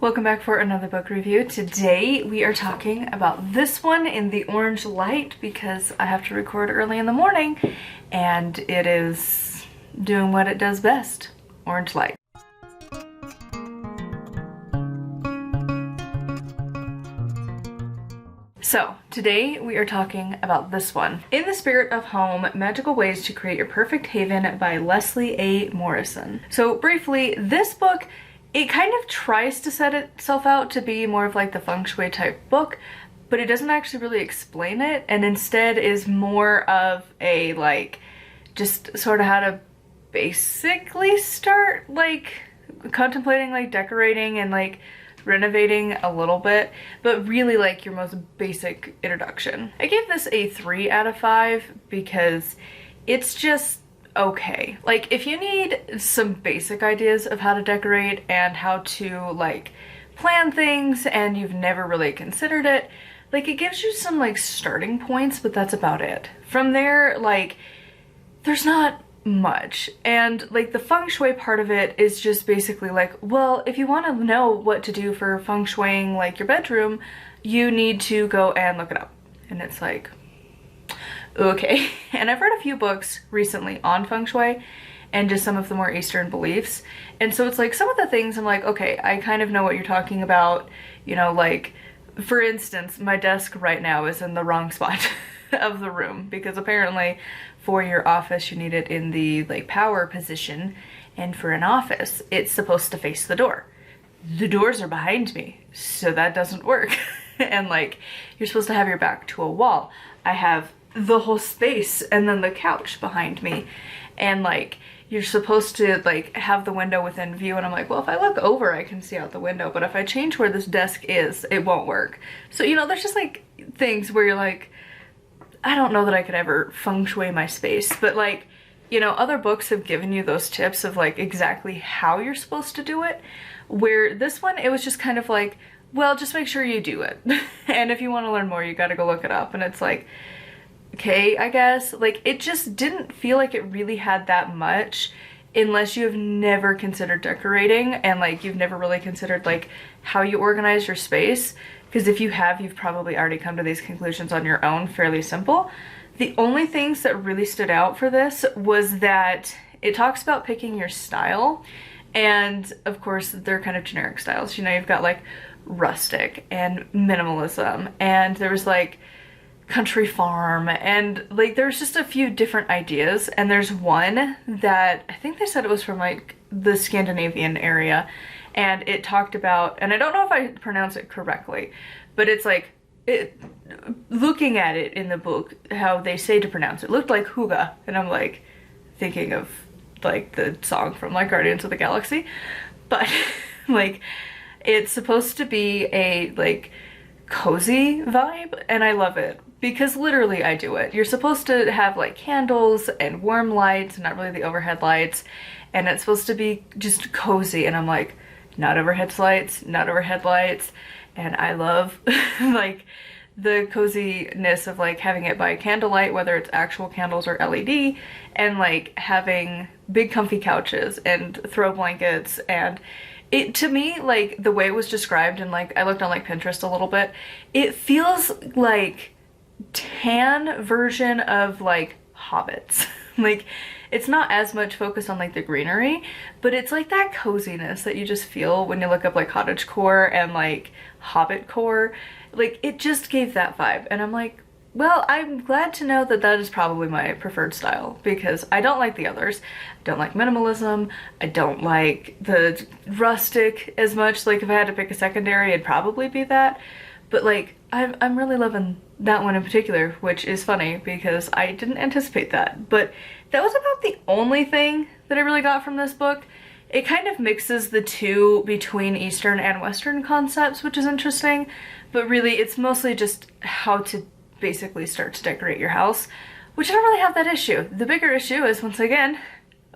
Welcome back for another book review. Today we are talking about this one in the orange light because I have to record early in the morning and it is doing what it does best, orange light. So today we are talking about this one. In the Spirit of Home, Magical Ways to Create Your Perfect Haven by Lesley A. Morrison. So briefly, this book, it kind of tries to set itself out to be more of like the feng shui type book, but it doesn't actually really explain it, and instead is more of a like just sort of how to basically start like contemplating like decorating and like renovating a little bit, but really like your most basic introduction. I gave this a 3 out of 5 because it's just okay. Like, if you need some basic ideas of how to decorate and how to like plan things and you've never really considered it, like it gives you some like starting points, but that's about it. From there, like there's not much, and like the feng shui part of it is just basically like, well, if you want to know what to do for feng shuiing like your bedroom, you need to go and look it up. And it's like, okay. And I've read a few books recently on feng shui and just some of the more Eastern beliefs, and so it's like some of the things I'm like, okay, I kind of know what you're talking about, you know, like for instance, my desk right now is in the wrong spot of the room because apparently for your office you need it in the like power position, and for an office it's supposed to face the door. The doors are behind me, so that doesn't work. And like you're supposed to have your back to a wall. I have the whole space and then the couch behind me, and like you're supposed to like have the window within view, and I'm like, well, if I look over I can see out the window, but if I change where this desk is it won't work. So you know, there's just like things where you're like, I don't know that I could ever feng shui my space, but like, you know, other books have given you those tips of like exactly how you're supposed to do it, where this one, it was just kind of like, well, just make sure you do it. And if you want to learn more, you got to go look it up. And it's like, okay, I guess. Like, it just didn't feel like it really had that much unless you have never considered decorating and like you've never really considered like how you organize your space. Because if you have, you've probably already come to these conclusions on your own, fairly simple. The only things that really stood out for this was that it talks about picking your style, and of course they're kind of generic styles. You know, you've got like rustic and minimalism, and there was like country farm, and like there's just a few different ideas. And there's one that I think they said it was from like the Scandinavian area, and it talked about, and I don't know if I pronounce it correctly, but it's like, looking at it in the book, how they say to pronounce it, looked like hygge, and I'm like thinking of like the song from like Guardians of the Galaxy, but like it's supposed to be a like cozy vibe, and I love it because literally I do it. You're supposed to have like candles and warm lights, not really the overhead lights, and it's supposed to be just cozy, and I'm like, not overhead lights, not overhead lights. And I love like the coziness of like having it by candlelight, whether it's actual candles or LED, and like having big comfy couches and throw blankets. And it, to me, like the way it was described, and like I looked on like Pinterest a little bit, it feels like tan version of like Hobbits. Like, it's not as much focused on like the greenery, but it's like that coziness that you just feel when you look up like cottagecore and like hobbitcore. Like, it just gave that vibe, and I'm like, well, I'm glad to know that that is probably my preferred style, because I don't like the others. I don't like minimalism, I don't like the rustic as much. Like, if I had to pick a secondary, it'd probably be that. But like, I'm really loving that one in particular, which is funny because I didn't anticipate that. But that was about the only thing that I really got from this book. It kind of mixes the two between Eastern and Western concepts, which is interesting, but really it's mostly just how to basically start to decorate your house, which I don't really have that issue. The bigger issue is, once again,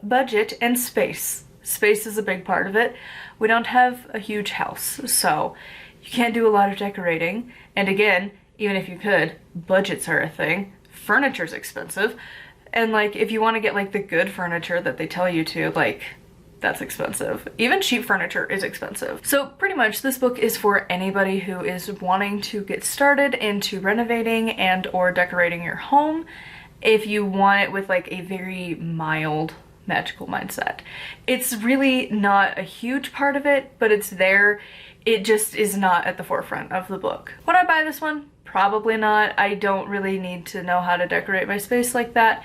budget and space. Space is a big part of it. We don't have a huge house, so you can't do a lot of decorating. And again, even if you could, budgets are a thing. Furniture's expensive. And like, if you want to get like the good furniture that they tell you to, like, that's expensive. Even cheap furniture is expensive. So pretty much this book is for anybody who is wanting to get started into renovating and or decorating your home if you want it with like a very mild magical mindset. It's really not a huge part of it, but it's there. It just is not at the forefront of the book. Would I buy this one? Probably not. I don't really need to know how to decorate my space like that.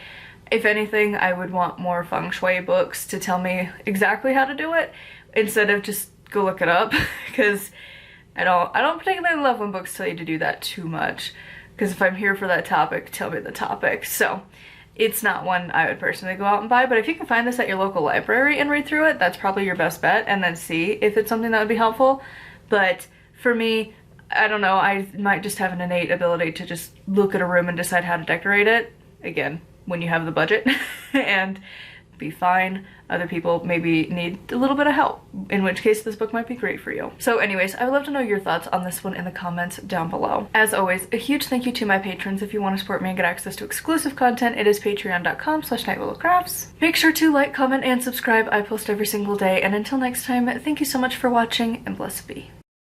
If anything, I would want more feng shui books to tell me exactly how to do it instead of just go look it up, because I don't particularly love when books tell you to do that too much, because if I'm here for that topic, tell me the topic. So it's not one I would personally go out and buy, but if you can find this at your local library and read through it, that's probably your best bet, and then see if it's something that would be helpful. But for me, I don't know, I might just have an innate ability to just look at a room and decide how to decorate it. Again, when you have the budget and be fine. Other people maybe need a little bit of help, in which case this book might be great for you. So anyways, I would love to know your thoughts on this one in the comments down below. As always, a huge thank you to my patrons. If you want to support me and get access to exclusive content, it is patreon.com/nightwillowcrafts. Make sure to like, comment, and subscribe. I post every single day. And until next time, thank you so much for watching, and blessed be.